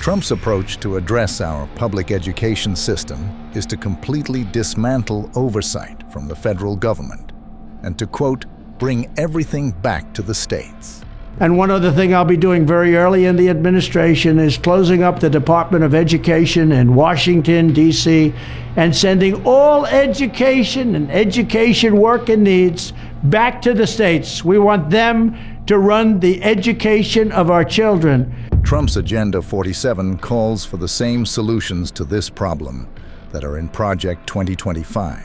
Trump's approach to address our public education system is to completely dismantle oversight from the federal government and to, quote, bring everything back to the states. And one other thing I'll be doing very early in the administration is closing up the Department of Education in Washington, D.C., and sending all education and education work and needs back to the states. We want them to run the education of our children. Trump's Agenda 47 calls for the same solutions to this problem that are in Project 2025.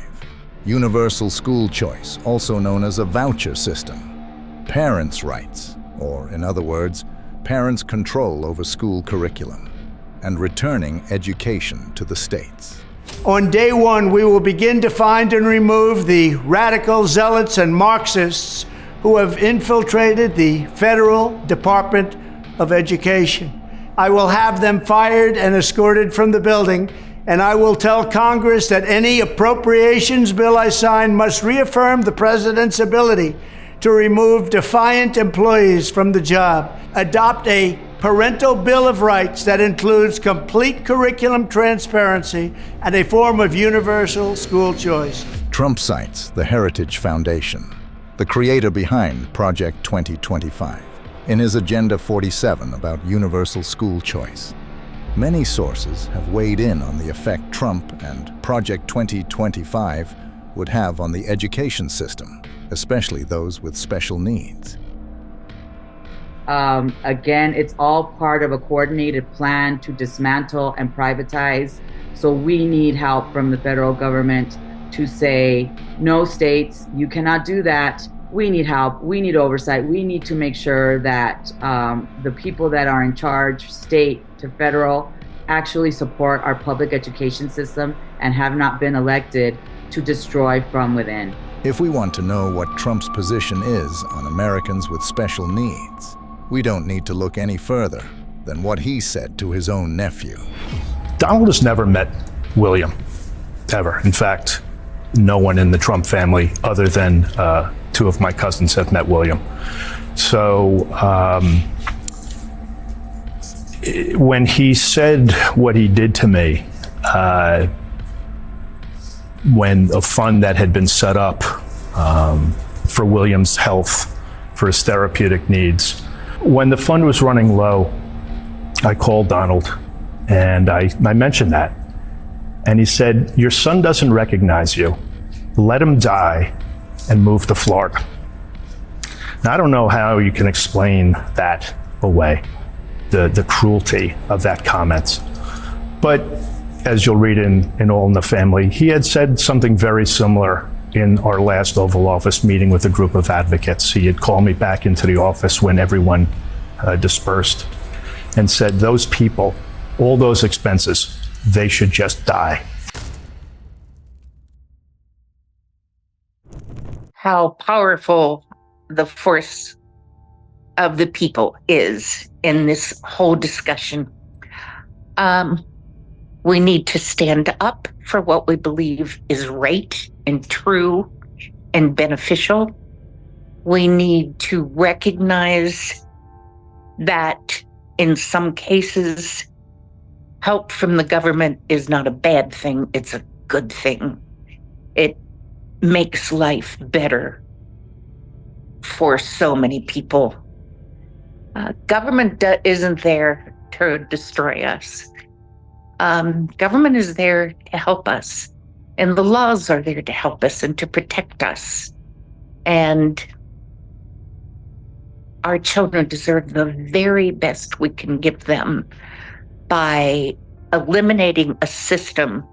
Universal school choice, also known as a voucher system. Parents' rights, or in other words, parents' control over school curriculum. And returning education to the states. On day one, we will begin to find and remove the radical zealots and Marxists who have infiltrated the Federal Department of Education. I will have them fired and escorted from the building, and I will tell Congress that any appropriations bill I sign must reaffirm the president's ability to remove defiant employees from the job, adopt a parental bill of rights that includes complete curriculum transparency and a form of universal school choice. Trump cites the Heritage Foundation, the creator behind Project 2025, in his Agenda 47 about universal school choice. Many sources have weighed in on the effect Trump and Project 2025 would have on the education system, especially those with special needs. Again, it's all part of a coordinated plan to dismantle and privatize. So we need help from the federal government to say, no states, you cannot do that. We need help, we need oversight, we need to make sure that the people that are in charge, state to federal, actually support our public education system and have not been elected to destroy from within. If we want to know what Trump's position is on Americans with special needs, we don't need to look any further than what he said to his own nephew. Donald has never met William, ever. In fact, no one in the Trump family other than two of my cousins have met William. So when he said what he did to me, when a fund that had been set up for William's health, for his therapeutic needs, when the fund was running low, I called Donald and I mentioned that. And he said, your son doesn't recognize you. Let him die and move to Florida. Now, I don't know how you can explain that away, the cruelty of that comment. But as you'll read in All in the Family, he had said something very similar in our last Oval Office meeting with a group of advocates. He had called me back into the office when everyone dispersed and said, those people, all those expenses, they should just die. How powerful the force of the people is in this whole discussion. We need to stand up for what we believe is right and true and beneficial. We need to recognize that in some cases, help from the government is not a bad thing, it's a good thing. It makes life better for so many people. Government isn't there to destroy us. Government is there to help us, and the laws are there to help us and to protect us. And our children deserve the very best we can give them by eliminating a system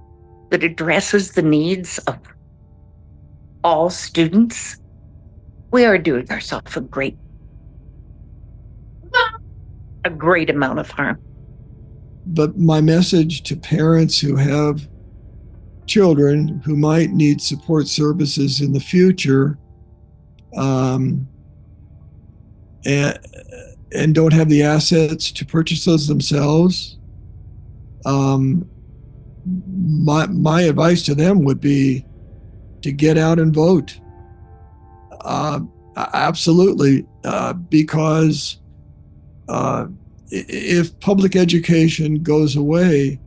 that addresses the needs of all students. We are doing ourselves a great amount of harm. But my message to parents who have children who might need support services in the future and don't have the assets to purchase those themselves, my advice to them would be to get out and vote. Absolutely, because if public education goes away,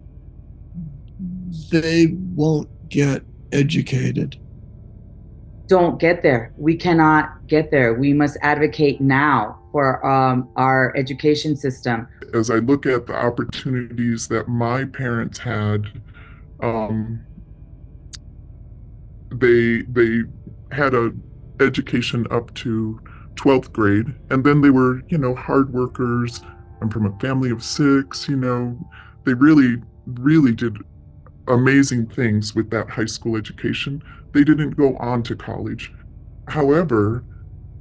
they won't get educated. Don't get there. We cannot get there. We must advocate now for our education system. As I look at the opportunities that my parents had, they had a education up to 12th grade, and then they were, hard workers. I'm from a family of 6, they really did amazing things with that high school education. They didn't go on to college. However,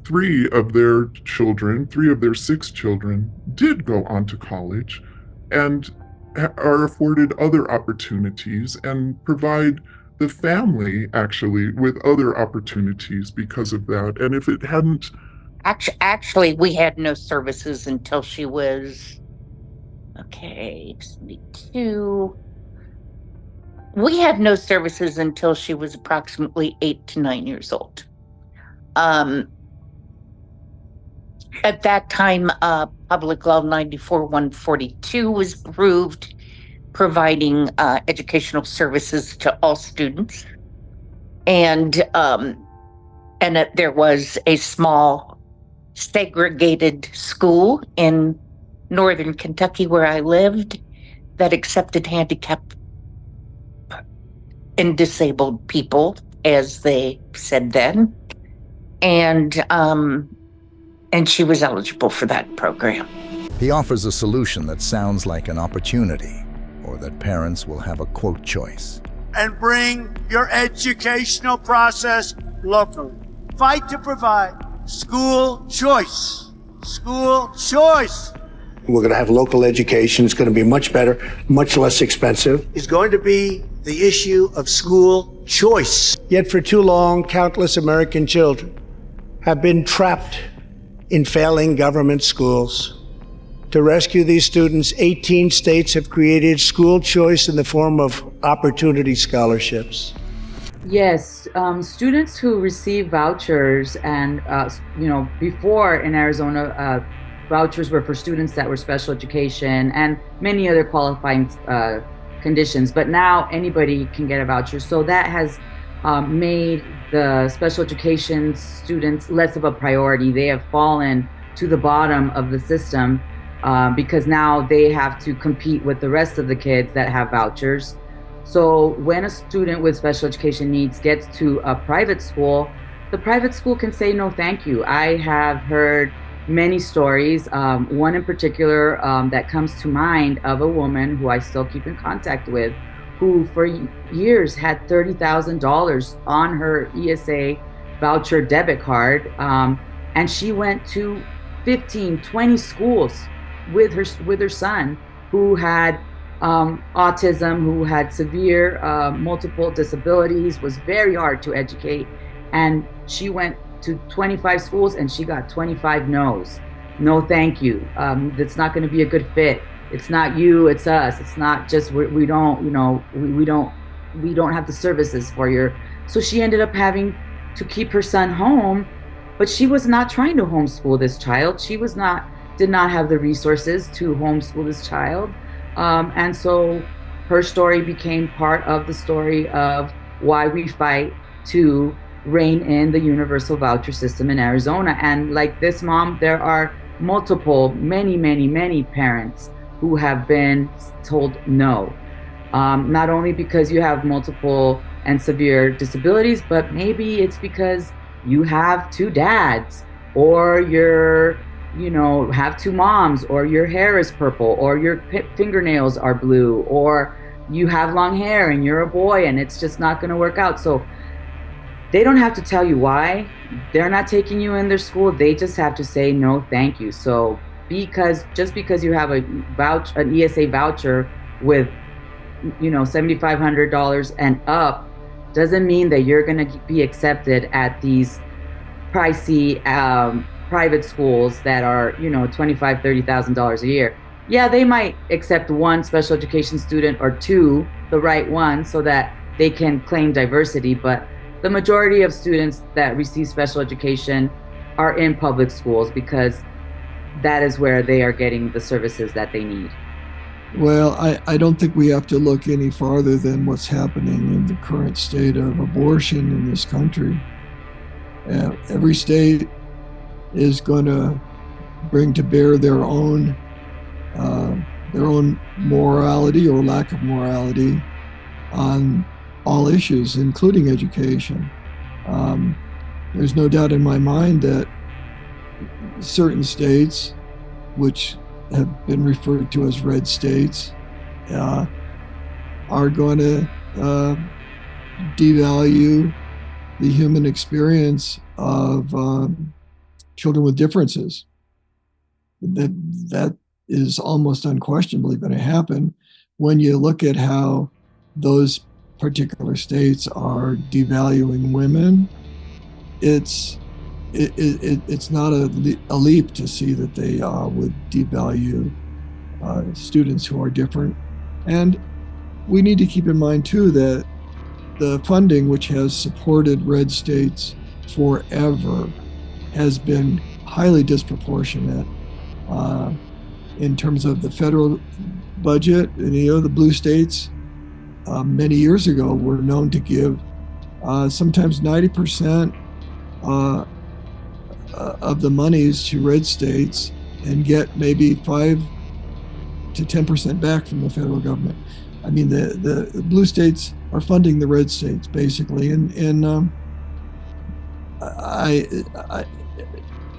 3 of their 6 children did go on to college and are afforded other opportunities and provide the family actually with other opportunities because of that. And if it hadn't... Actually, we had no services until she was, 72. We had no services until she was approximately 8 to 9 years old. At that time, Public Law 94-142 was approved, providing educational services to all students. And there was a small segregated school in northern Kentucky where I lived that accepted handicapped and disabled people, as they said then. And she was eligible for that program. He offers a solution that sounds like an opportunity, or that parents will have a quote choice. And bring your educational process locally. Fight to provide school choice. School choice. We're going to have local education. It's going to be much better, much less expensive. Is going to be the issue of school choice. Yet for too long, countless American children have been trapped in failing government schools. To rescue these students, 18 states have created school choice in the form of opportunity scholarships. Yes, students who receive vouchers, and before in Arizona, vouchers were for students that were special education and many other qualifying conditions, but now anybody can get a voucher. So that has made the special education students less of a priority. They have fallen to the bottom of the system because now they have to compete with the rest of the kids that have vouchers. So when a student with special education needs gets to a private school, the private school can say no thank you. I have heard many stories, one in particular that comes to mind, of a woman who I still keep in contact with, who for years had $30,000 on her ESA voucher debit card, and she went to 15, 20 schools with her son, who had autism, who had severe multiple disabilities, was very hard to educate, and she went to 25 schools and she got 25 no's. No thank you. That's not going to be a good fit. It's not you, it's us. It's not just we don't have the services for you. So she ended up having to keep her son home, but she was not trying to homeschool this child. She did not have the resources to homeschool this child. And so her story became part of the story of why we fight to rein in the universal voucher system in Arizona. And like this mom, there are many parents who have been told no. Not only because you have multiple and severe disabilities, but maybe it's because you have 2 dads, or you're have 2 moms, or your hair is purple, or your fingernails are blue, or you have long hair and you're a boy and it's just not going to work out. So they don't have to tell you why they're not taking you in their school. They just have to say no thank you. So just because you have an ESA voucher with $7,500 and up doesn't mean that you're going to be accepted at these pricey private schools that are $25,000, $30,000 a year. Yeah, they might accept 1 special education student or 2, the right one, so that they can claim diversity, but the majority of students that receive special education are in public schools because that is where they are getting the services that they need. Well, I don't think we have to look any farther than what's happening in the current state of abortion in this country. Every state is going to bring to bear their own morality or lack of morality on all issues, including education. There's no doubt in my mind that certain states, which have been referred to as red states, are going to devalue the human experience of children with differences. That is almost unquestionably going to happen when you look at how those particular states are devaluing women. It's not a leap to see that they would devalue students who are different. And we need to keep in mind, too, that the funding, which has supported red states forever, has been highly disproportionate in terms of the federal budget. And, the blue states many years ago were known to give sometimes 90% of the monies to red states and get maybe 5 to 10% back from the federal government. I mean, the blue states are funding the red states basically,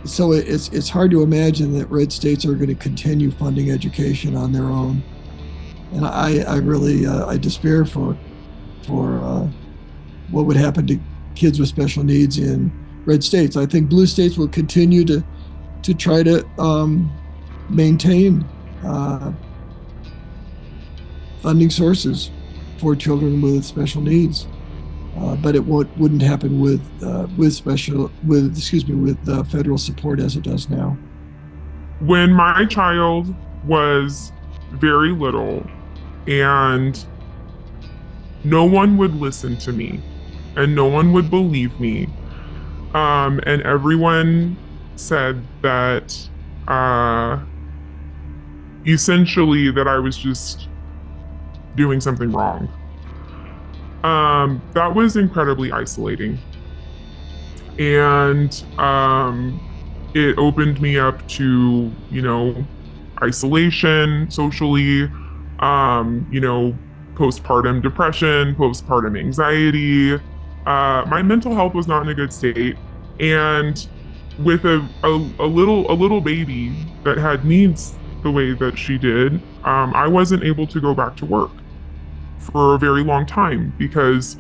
so it's hard to imagine that red states are going to continue funding education on their own, and I really despair for what would happen to kids with special needs in red states. I think blue states will continue to try to maintain funding sources for children with special needs, but it wouldn't happen with federal support as it does now. When my child was very little and no one would listen to me and no one would believe me, and everyone said that essentially that I was just doing something wrong. That was incredibly isolating. And it opened me up to, isolation socially, postpartum depression, postpartum anxiety. My mental health was not in a good state. And with a little baby that had needs the way that she did, I wasn't able to go back to work for a very long time because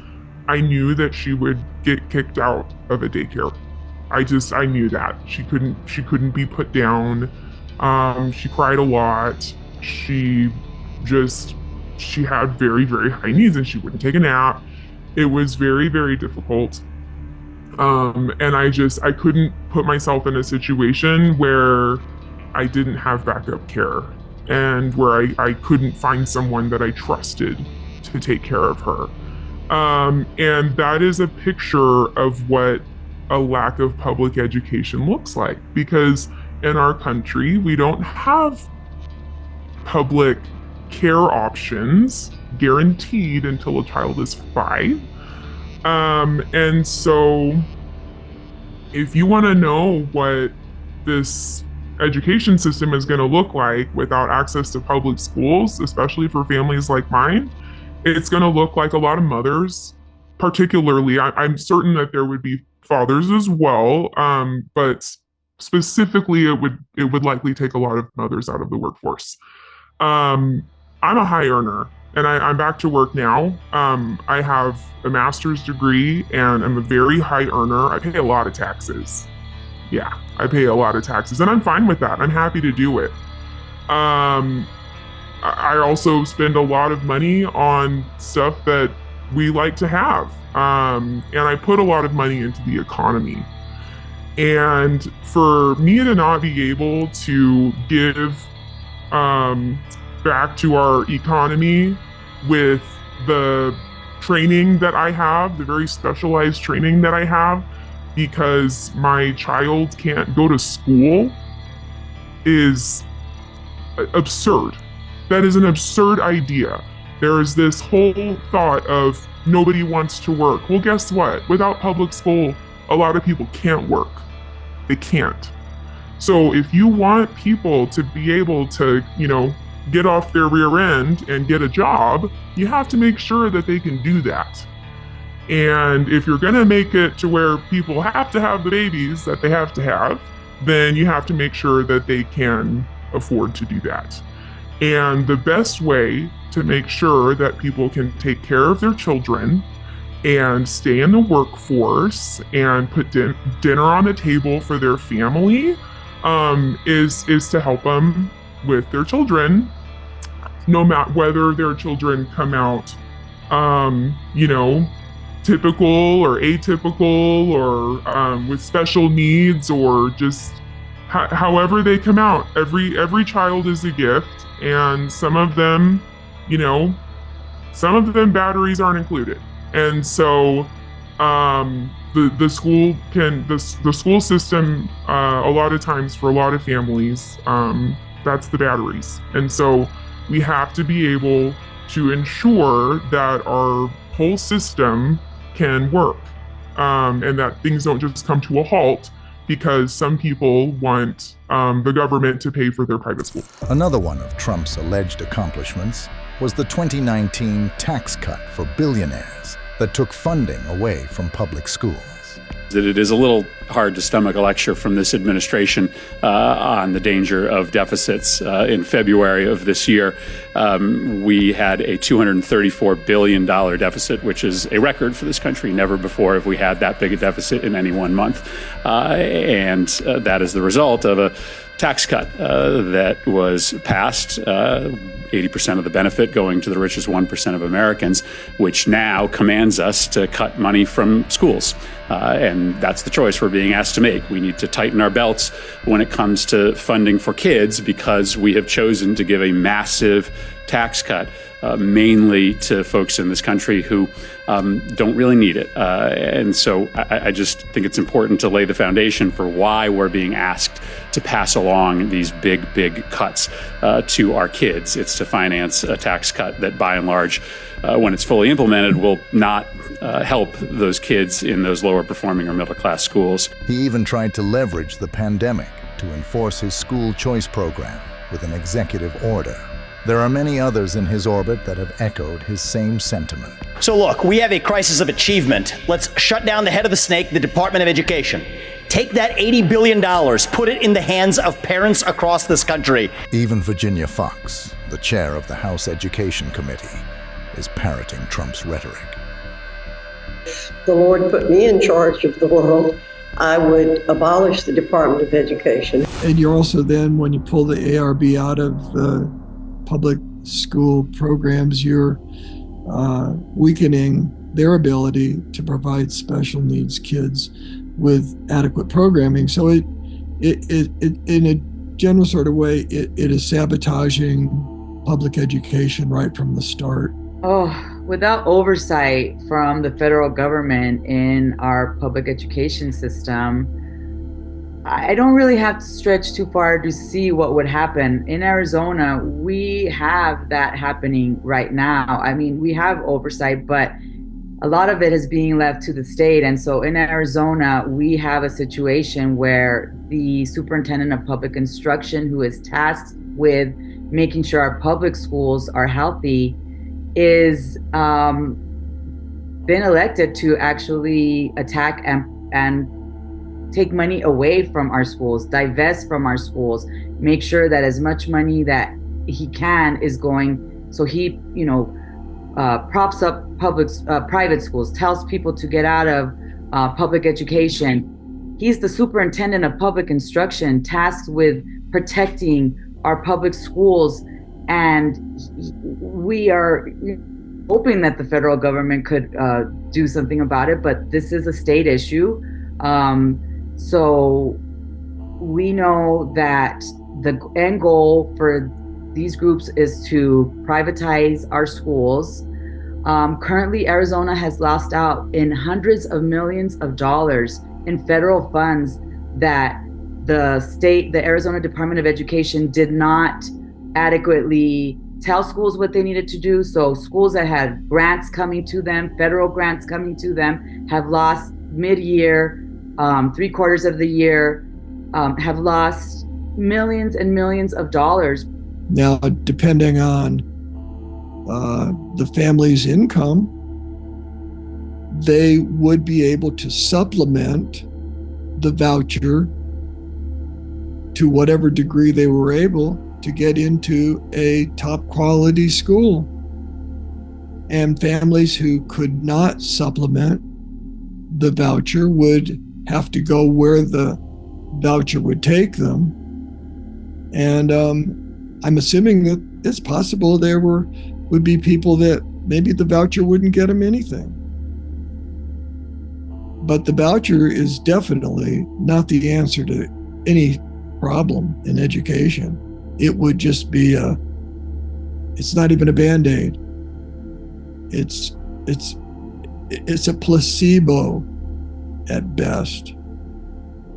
I knew that she would get kicked out of a daycare. I knew that she couldn't be put down. She cried a lot. She had very, very high needs and she wouldn't take a nap. It was very, very difficult. And I couldn't put myself in a situation where I didn't have backup care and where I couldn't find someone that I trusted to take care of her. And that is a picture of what a lack of public education looks like, because in our country, we don't have public care options guaranteed until a child is 5. And so if you want to know what this education system is going to look like without access to public schools, especially for families like mine, it's going to look like a lot of mothers, particularly. I'm certain that there would be fathers as well, but specifically, it would likely take a lot of mothers out of the workforce. I'm a high earner, and I'm back to work now. I have a master's degree, and I'm a very high earner. I pay a lot of taxes. Yeah, I pay a lot of taxes, and I'm fine with that. I'm happy to do it. I also spend a lot of money on stuff that we like to have. And I put a lot of money into the economy. And for me to not be able to give back to our economy with the training that I have, the very specialized training that I have, because my child can't go to school, is absurd. That is an absurd idea. There is this whole thought of nobody wants to work. Well, guess what? Without public school, a lot of people can't work. They can't. So if you want people to be able to, get off their rear end and get a job, you have to make sure that they can do that. And if you're going to make it to where people have to have the babies that they have to have, then you have to make sure that they can afford to do that. And the best way to make sure that people can take care of their children and stay in the workforce and put dinner on the table for their family is to help them with their children, no matter whether their children come out, typical or atypical or with special needs, or just however they come out. Every child is a gift, and some of them batteries aren't included, and so the school system a lot of times for a lot of families, that's the batteries. And so we have to be able to ensure that our whole system can work, and that things don't just come to a halt because some people want the government to pay for their private school. Another one of Trump's alleged accomplishments was the 2019 tax cut for billionaires that took funding away from public schools. That it is a little hard to stomach a lecture from this administration on the danger of deficits. In February of this year, we had a $234 billion deficit, which is a record for this country. Never before have we had that big a deficit in any one month. And that is the result of a tax cut that was passed, 80% of the benefit going to the richest 1% of Americans, which now commands us to cut money from schools. And that's the choice we're being asked to make. We need to tighten our belts when it comes to funding for kids, because we have chosen to give a massive tax cut mainly to folks in this country who don't really need it. And so I just think it's important to lay the foundation for why we're being asked to pass along these big cuts to our kids. It's to finance a tax cut that, by and large, when it's fully implemented, will not help those kids in those lower performing or middle class schools. He even tried to leverage the pandemic to enforce his school choice program with an executive order. There are many others in his orbit that have echoed his same sentiment. So look, we have a crisis of achievement. Let's shut down the head of the snake, the Department of Education. Take that $80 billion, put it in the hands of parents across this country. Even Virginia Fox, the chair of the House Education Committee, is parroting Trump's rhetoric. If the Lord put me in charge of the world, I would abolish the Department of Education. And you're also then, when you pull the ARB out of the public school programs, you're weakening their ability to provide special needs kids with adequate programming. So it in a general sort of way, it is sabotaging public education right from the start. Without oversight from the federal government in our public education system, I don't really have to stretch too far to see what would happen. In Arizona, we have that happening right now. I mean, we have oversight, but a lot of it is being left to the state. And so in Arizona, we have a situation where the superintendent of public instruction, who is tasked with making sure our public schools are healthy, is been elected to actually attack and take money away from our schools, divest from our schools, make sure that as much money that he can is going. So he, props up private schools, tells people to get out of public education. He's the superintendent of public instruction, tasked with protecting our public schools, and we are hoping that the federal government could do something about it, but this is a state issue. So we know that the end goal for these groups is to privatize our schools. Currently, Arizona has lost out in hundreds of millions of dollars in federal funds that the Arizona Department of Education did not adequately tell schools what they needed to do. So schools that had grants coming to them, federal grants coming to them, have lost mid-year, 3/4 of the year, have lost millions and millions of dollars. Now, depending on the family's income, they would be able to supplement the voucher to whatever degree they were able to get into a top quality school. And families who could not supplement the voucher would have to go where the voucher would take them. And I'm assuming that it's possible there would be people that maybe the voucher wouldn't get them anything. But the voucher is definitely not the answer to any problem in education. It would just be it's not even a Band-Aid. It's a placebo at best.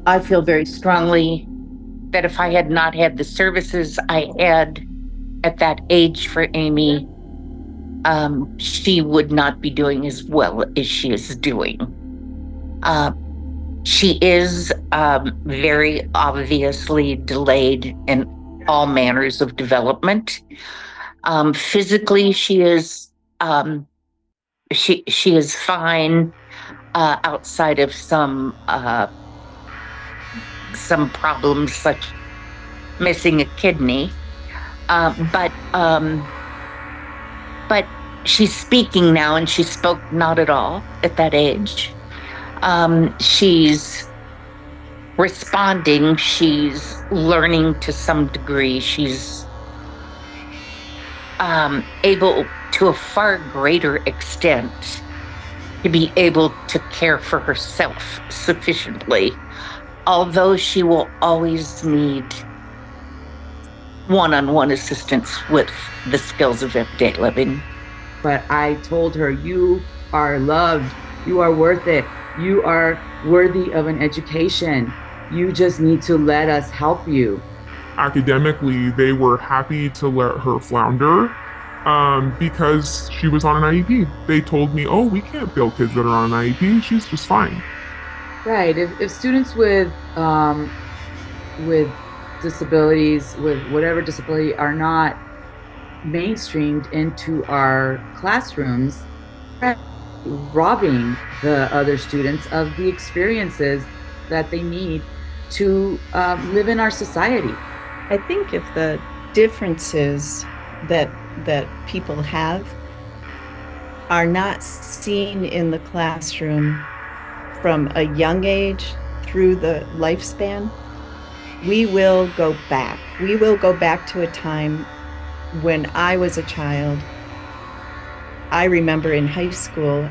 I feel very strongly that if I had not had the services I had at that age for Amy, she would not be doing as well as she is doing. She is very obviously delayed in all manners of development. Physically, she is fine outside of some problems such missing a kidney, but she's speaking now, and she spoke not at all at that age. She's responding, she's learning to some degree, she's able to a far greater extent to be able to care for herself sufficiently, although she will always need one-on-one assistance with the skills of everyday living. But I told her, you are loved, you are worth it, you are worthy of an education. You just need to let us help you. Academically, they were happy to let her flounder because she was on an IEP. They told me, oh, we can't fail kids that are on an IEP. She's just fine. Right. If students with disabilities, with whatever disability, are not mainstreamed into our classrooms, robbing the other students of the experiences that they need to live in our society. I think if the differences that people have are not seen in the classroom from a young age through the lifespan, we will go back. We will go back to a time when I was a child. I remember in high school,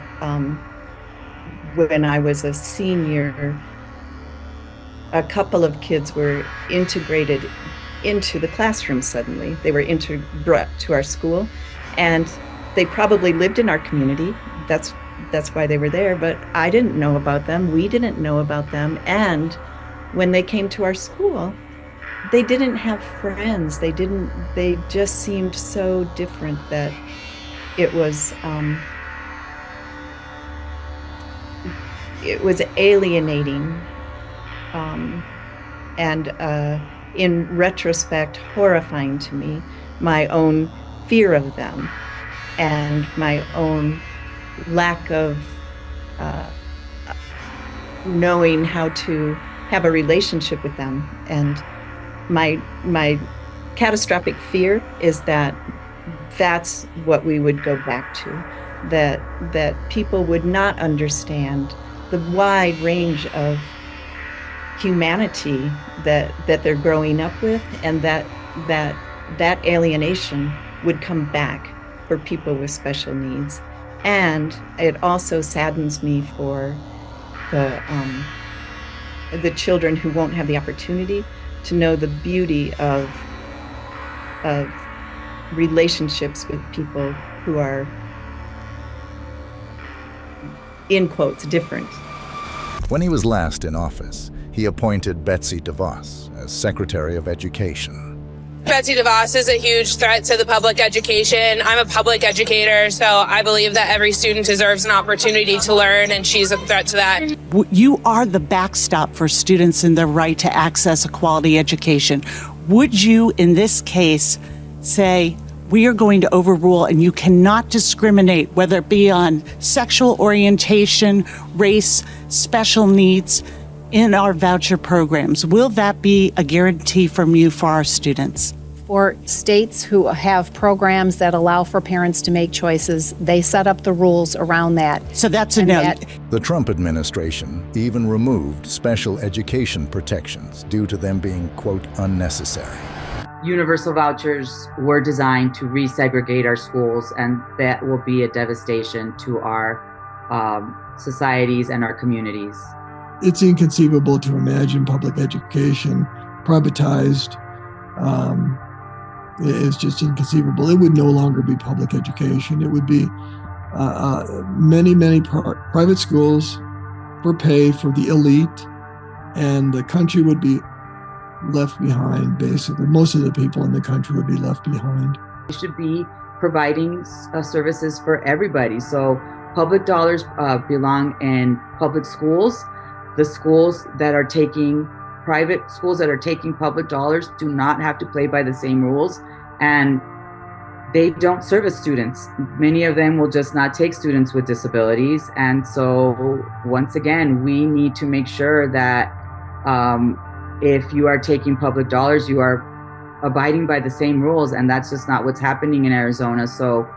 when I was a senior, a couple of kids were integrated into the classroom suddenly. They were brought to our school, and they probably lived in our community. That's why they were there, but I didn't know about them. We didn't know about them. And when they came to our school, they didn't have friends. They just seemed so different that it was alienating, and in retrospect, horrifying to me, my own fear of them and my own lack of knowing how to have a relationship with them. And my catastrophic fear is that that's what we would go back to, that people would not understand the wide range of humanity that they're growing up with, and that alienation would come back for people with special needs. And it also saddens me for the children who won't have the opportunity to know the beauty of relationships with people who are, in quotes, different. When he was last in office, he appointed Betsy DeVos as Secretary of Education. Betsy DeVos is a huge threat to the public education. I'm a public educator, so I believe that every student deserves an opportunity to learn, and she's a threat to that. You are the backstop for students in their right to access a quality education. Would you, in this case, say, we are going to overrule and you cannot discriminate, whether it be on sexual orientation, race, special needs, in our voucher programs? Will that be a guarantee from you for our students? For states who have programs that allow for parents to make choices, they set up the rules around that. So that's a no. The Trump administration even removed special education protections due to them being, quote, unnecessary. Universal vouchers were designed to resegregate our schools, and that will be a devastation to our societies and our communities. It's inconceivable to imagine public education privatized. It's just inconceivable. It would no longer be public education. It would be many private schools for pay for the elite, and the country would be left behind, basically. Most of the people in the country would be left behind. We should be providing services for everybody. So public dollars belong in public schools. The schools that are taking private schools that are taking public dollars do not have to play by the same rules, and they don't service students. Many of them will just not take students with disabilities. And so once again, we need to make sure that if you are taking public dollars, you are abiding by the same rules, and that's just not what's happening in Arizona. So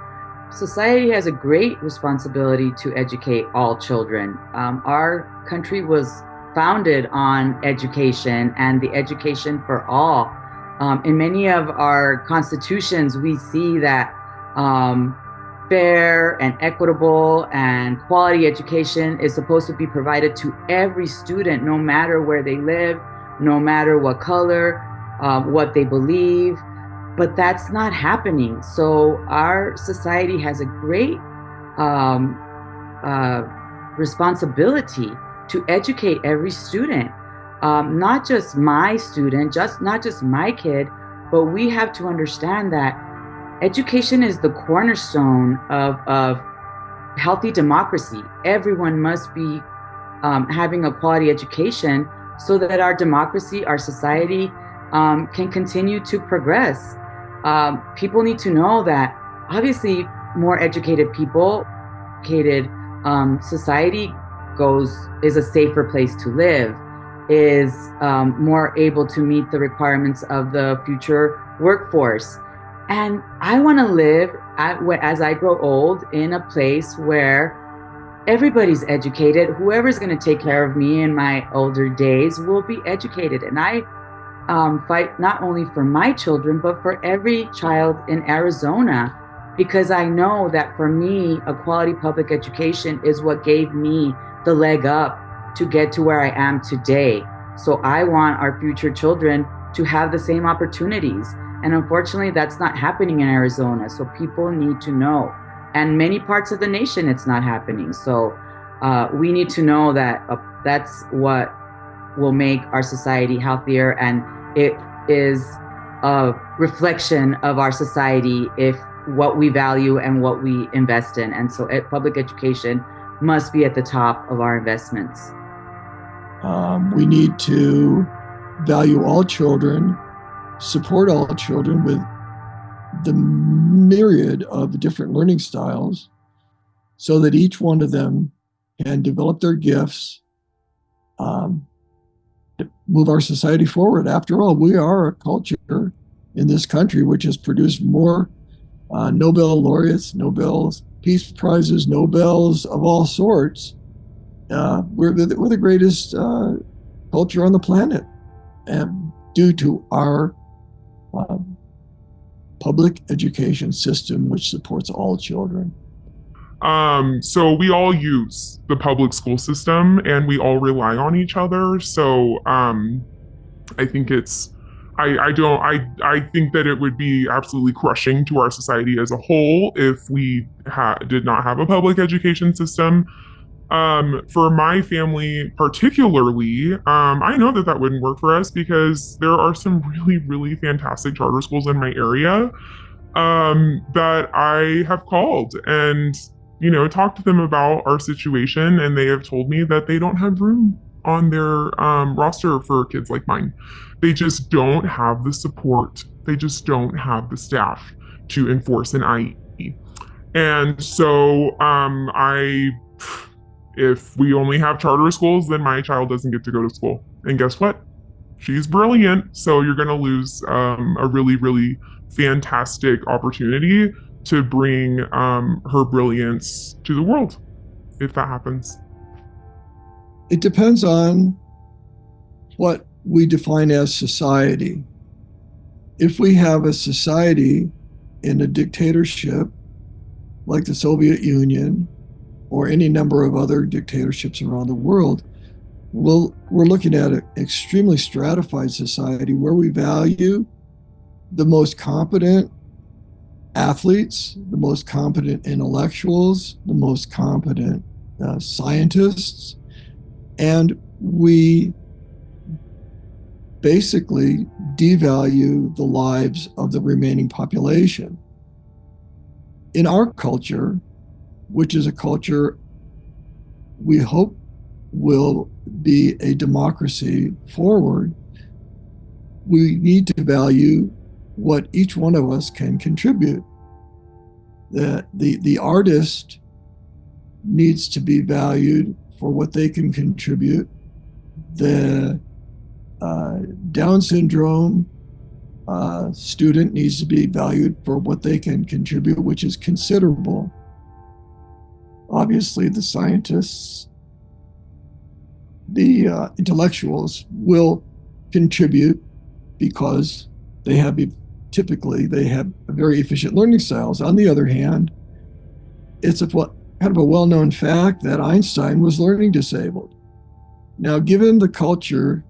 society has a great responsibility to educate all children. Our country was founded on education and the education for all. In many of our constitutions, we see that fair and equitable and quality education is supposed to be provided to every student, no matter where they live, no matter what color, what they believe. But that's not happening. So our society has a great responsibility to educate every student, not just my student, not just my kid, but we have to understand that education is the cornerstone of healthy democracy. Everyone must be having a quality education so that our democracy, our society can continue to progress. People need to know that obviously more educated people, educated society is a safer place to live, is more able to meet the requirements of the future workforce. And I want to live as I grow old in a place where everybody's educated. Whoever's going to take care of me in my older days will be educated. And I fight not only for my children, but for every child in Arizona, because I know that for me, a quality public education is what gave me the leg up to get to where I am today. So I want our future children to have the same opportunities. And unfortunately, that's not happening in Arizona. So people need to know. And many parts of the nation, it's not happening. So we need to know that that's what will make our society healthier. And it is a reflection of our society if what we value and what we invest in. And so public education must be at the top of our investments. We need to value all children, support all children with the myriad of different learning styles so that each one of them can develop their gifts, move our society forward. After all, we are a culture in this country which has produced more Nobel laureates, Nobel Peace Prizes, Nobels of all sorts. We're the greatest culture on the planet, and due to our public education system, which supports all children. So we all use the public school system and we all rely on each other. So I think I think that it would be absolutely crushing to our society as a whole if we did not have a public education system. For my family particularly, I know that that wouldn't work for us because there are some really, really fantastic charter schools in my area that I have called and, talked to them about our situation, and they have told me that they don't have room on their roster for kids like mine. They just don't have the support. They just don't have the staff to enforce an IE. And so if we only have charter schools, then my child doesn't get to go to school. And guess what? She's brilliant. So you're going to lose a really, really fantastic opportunity to bring her brilliance to the world if that happens. It depends on what we define as society. If we have a society in a dictatorship like the Soviet Union or any number of other dictatorships around the world, we're looking at an extremely stratified society where we value the most competent athletes, the most competent intellectuals, the most competent scientists, and we basically devalue the lives of the remaining population. In our culture, which is a culture we hope will be a democracy forward, we need to value what each one of us can contribute. The artist needs to be valued for what they can contribute. The Down syndrome student needs to be valued for what they can contribute, which is considerable. Obviously, the scientists, the intellectuals will contribute because they have very efficient learning styles. On the other hand, it's kind of a well-known fact that Einstein was learning disabled. Now, given the culture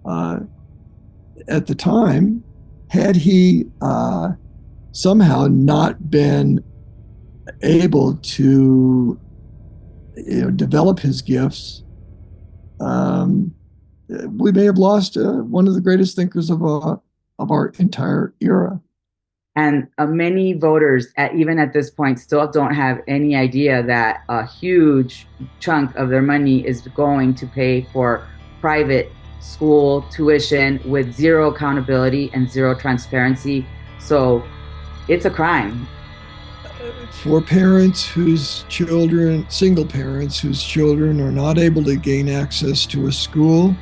at the time, had he somehow not been able to develop his gifts, we may have lost one of the greatest thinkers of our entire era. And many voters, even at this point, still don't have any idea that a huge chunk of their money is going to pay for private school tuition with zero accountability and zero transparency. So it's a crime. For single parents whose children are not able to gain access to a school,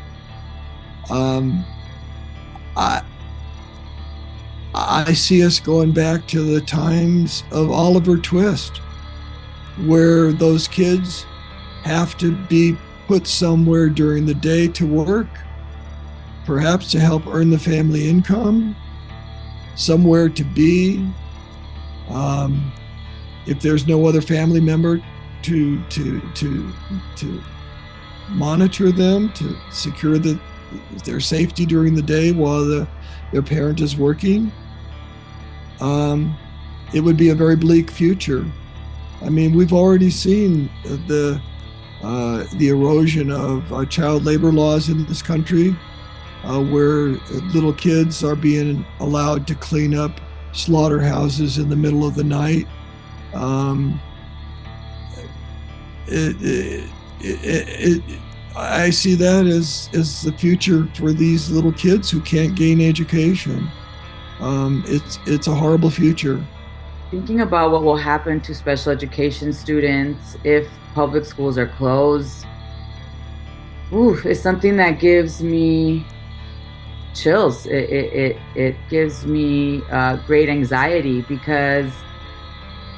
I see us going back to the times of Oliver Twist, where those kids have to be put somewhere during the day to work, perhaps to help earn the family income, somewhere to be. If there's no other family member to monitor them, to secure their safety during the day while their parent is working, it would be a very bleak future. I mean, we've already seen the erosion of child labor laws in this country, where little kids are being allowed to clean up slaughterhouses in the middle of the night. I see that as the future for these little kids who can't gain education. It's a horrible future. Thinking about what will happen to special education students if public schools are closed, is something that gives me chills. It gives me great anxiety because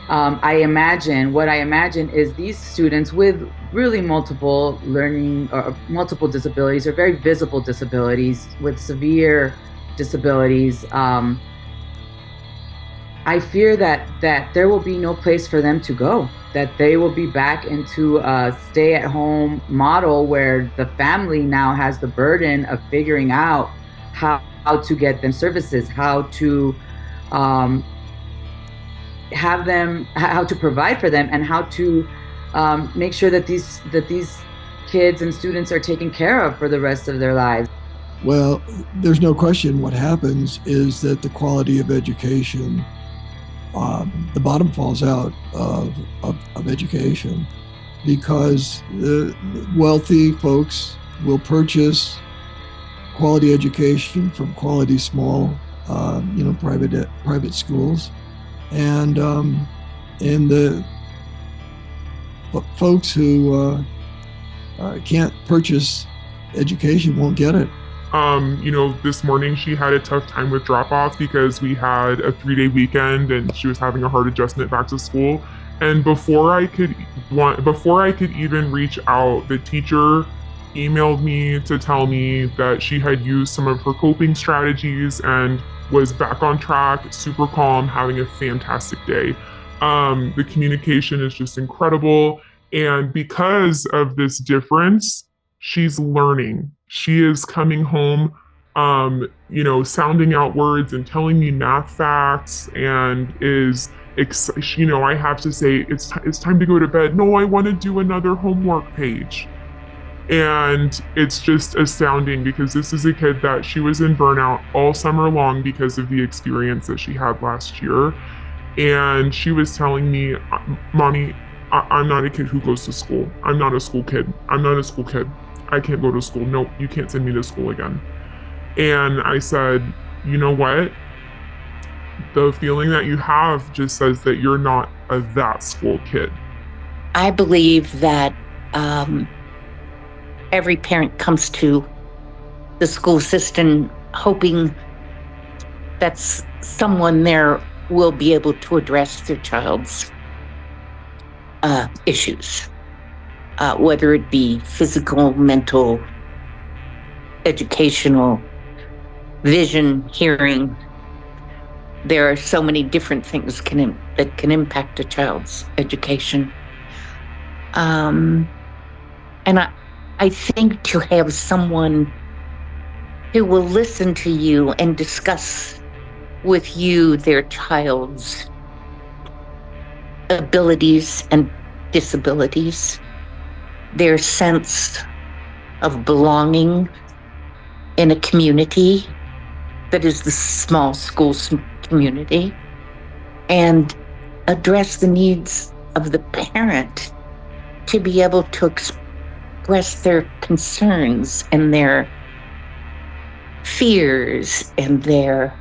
what I imagine is these students with really multiple learning or multiple disabilities or very visible disabilities with severe disabilities. I fear that there will be no place for them to go, that they will be back into a stay-at-home model where the family now has the burden of figuring out how to get them services, how to how to provide for them, and how to make sure that these kids and students are taken care of for the rest of their lives. Well, there's no question what happens is that the quality of education, the bottom falls out of education, because the wealthy folks will purchase quality education from quality small, private schools, and the folks who can't purchase education won't get it. This morning she had a tough time with drop-off because we had a 3-day weekend and she was having a hard adjustment back to school. And before I could even reach out, the teacher emailed me to tell me that she had used some of her coping strategies and was back on track, super calm, having a fantastic day. The communication is just incredible. And because of this difference, she's learning. She is coming home, sounding out words and telling me math facts, and is, I have to say, it's time to go to bed. No, I want to do another homework page. And it's just astounding because this is a kid that she was in burnout all summer long because of the experience that she had last year. And she was telling me, Mommy, I'm not a kid who goes to school. I'm not a school kid. I'm not a school kid. I can't go to school. Nope, you can't send me to school again. And I said, you know what? The feeling that you have just says that you're not a that school kid. I believe that every parent comes to the school system hoping that someone there will be able to address their child's issues, whether it be physical, mental, educational, vision, hearing. There are so many different things that can impact a child's education. And I think to have someone who will listen to you and discuss with you their child's abilities and disabilities, their sense of belonging in a community that is the small school community, and address the needs of the parent to be able to express their concerns and their fears and their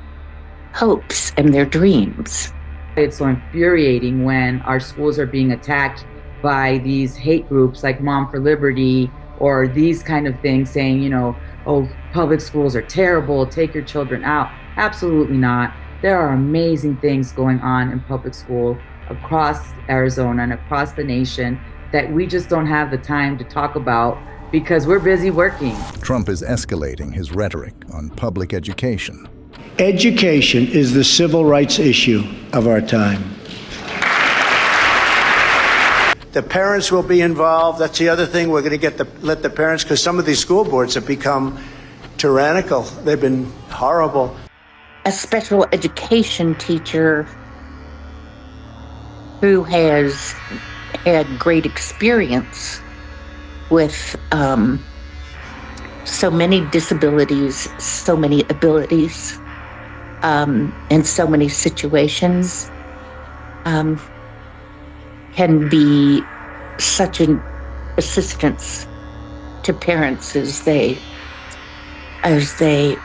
hopes and their dreams. It's so infuriating when our schools are being attacked by these hate groups like Mom for Liberty or these kind of things saying, oh, public schools are terrible, take your children out. Absolutely not. There are amazing things going on in public school across Arizona and across the nation that we just don't have the time to talk about because we're busy working. Trump is escalating his rhetoric on public education. Education is the civil rights issue of our time. The parents will be involved. That's the other thing. We're going to let the parents, because some of these school boards have become tyrannical. They've been horrible. A special education teacher who has had great experience with so many disabilities, so many abilities, and so many situations can be such an assistance to parents as they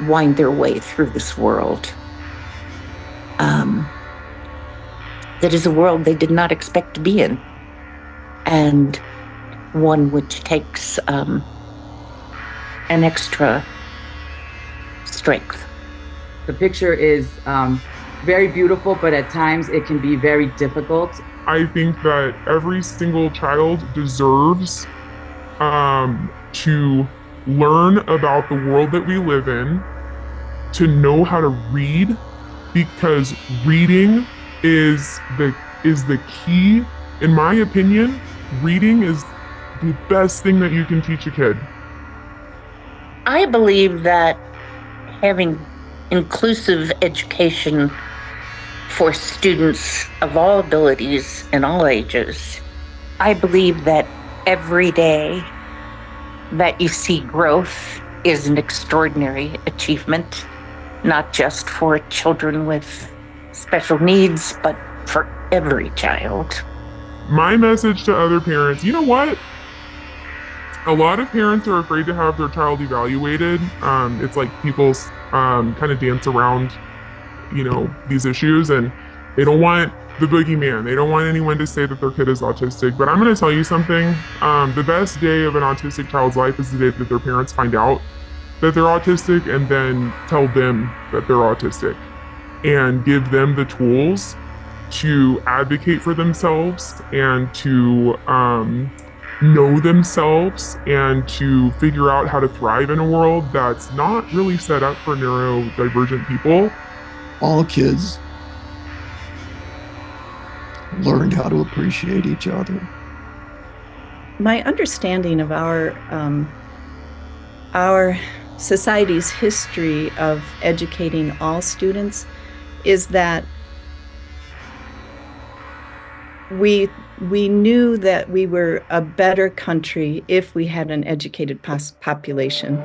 wind their way through this world. That is a world they did not expect to be in, and one which takes an extra strength. The picture is very beautiful, but at times it can be very difficult. I think that every single child deserves to learn about the world that we live in, to know how to read, because reading is the key. In my opinion, reading is the best thing that you can teach a kid. I believe that having inclusive education for students of all abilities and all ages I believe that every day that you see growth is an extraordinary achievement, not just for children with special needs, but for every child. My message to other parents, you know what? A lot of parents are afraid to have their child evaluated. It's like people kind of dance around, these issues, and they don't want the boogeyman. They don't want anyone to say that their kid is autistic. But I'm going to tell you something. The best day of an autistic child's life is the day that their parents find out that they're autistic and then tell them that they're autistic and give them the tools to advocate for themselves and to know themselves and to figure out how to thrive in a world that's not really set up for neurodivergent people. All kids learned how to appreciate each other. My understanding of our society's history of educating all students is that we knew that we were a better country if we had an educated population.